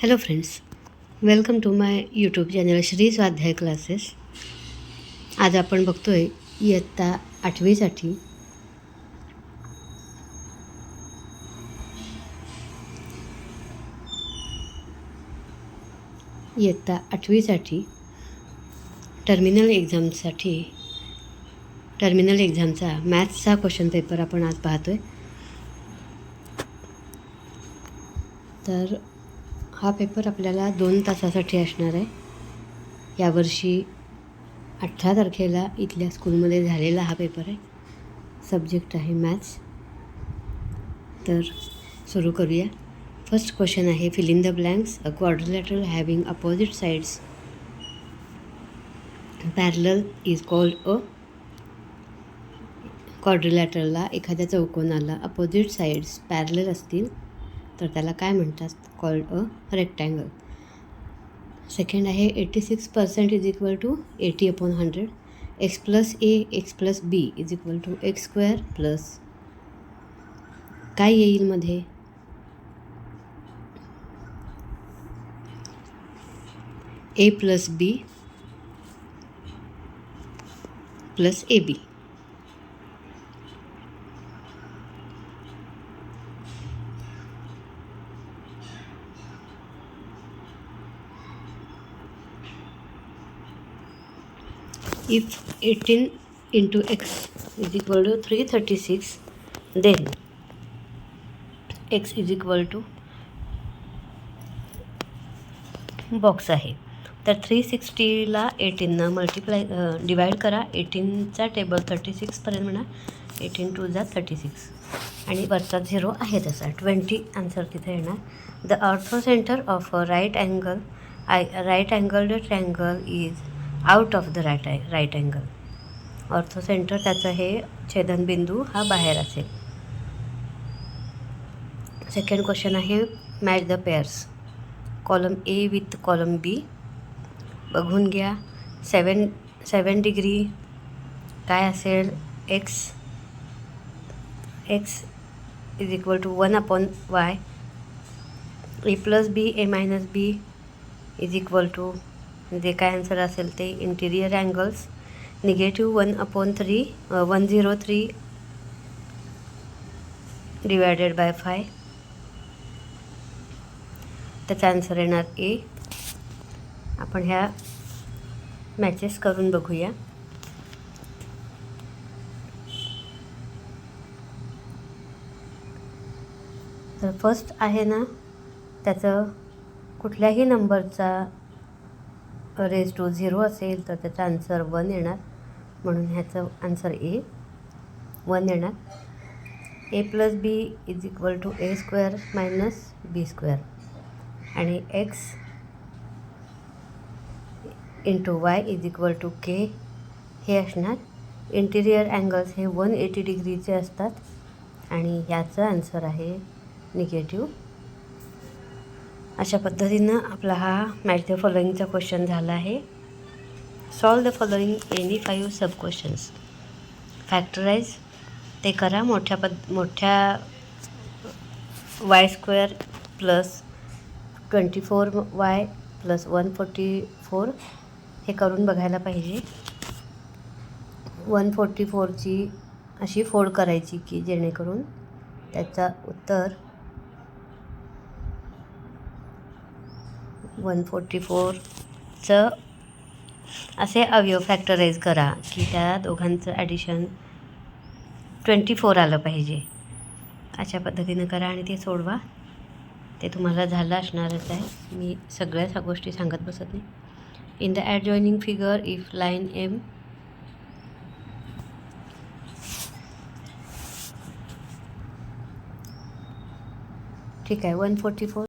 Hello friends, welcome to my YouTube channel Shri Swadhyay classes. आज आपण बघतोय इयत्ता 8वीसाठी टर्मिनल एक्झामचा मॅथ्सचा क्वेश्चन पेपर आपण आज पाहतोय. तर हा पेपर आपल्याला 2 तासासाठी असणार आहे. यावर्षी 18 तारखेला इथल्या स्कूलमध्ये झालेला हा पेपर आहे. सब्जेक्ट आहे मॅथ्स. तर सुरू करूया. फर्स्ट क्वेश्चन आहे, fill in the blanks. A quadrilateral having opposite sides parallel is called a. क्वाड्रिलॅटरला, एखाद्या चौकोनाला अपोजिट साइड्स पॅरलल असतील तर त्याला काय म्हणतात? Called a rectangle. सेकंड आहे, 86% is equal to 80/100. X plus a x plus b is equal to x square plus काय येईल मध्ये? A plus b plus a b. If 18 into x is equal to 336, then x is equal to box आहे. तर 360ला 18 divide करा. 18चा table 36पर्यंत म्हणा. 18 2 जा 36 आणि वरचा 0 आहे तसा 20 आन्सर तिथे येणार. The orthocentre of a right angled triangle is out of the right angle. Orthocentre त्याचं हे छेदनबिंदू हा बाहेर असेल. सेकंड क्वेश्चन आहे, match the pairs. Column a with column b बघून घ्या. 7 डिग्री काय असेल? X is equal to 1/y. A plus b a minus b is equal to जे काय आन्सर असेल ते interior angles negative 103 divided by 5. त्याचा आन्सर येणार ए. आपण ह्या मॅचेस करून बघूया. तर फर्स्ट आहे ना, त्याचं कुठल्याही नंबरचा रेज टू 0 असेल तर त्याचा आन्सर 1 येणार. म्हणून ह्याचं आन्सर ए 1 येणार. A plus b is equal to a square minus b square आणि x into y is equal to k हे असणार. इंटिरियर अँगल्स हे 180 डिग्रीचे असतात आणि याचं आन्सर आहे निगेटिव्ह. अशा पद्धतीनं आपला हा मॅच द फॉलोइंगचा क्वेश्चन झाला आहे. Solve the following any 5 sub questions. Factorise ते करा. मोठ्या Y square plus 24y plus 144 हे करून बघायला पाहिजे. 144ची अशी फोड करायची की जेणेकरून त्याचा उत्तर 144चं असे अवयव फॅक्टराईज करा की त्या दोघांचं ॲडिशन 24 आलं पाहिजे. अशा पद्धतीनं करा आणि ते सोडवा. ते तुम्हाला झालं असणारच आहे. मी सगळ्या गोष्टी सांगत बसत नाही. In the adjoining figure if line M ठीक आहे 144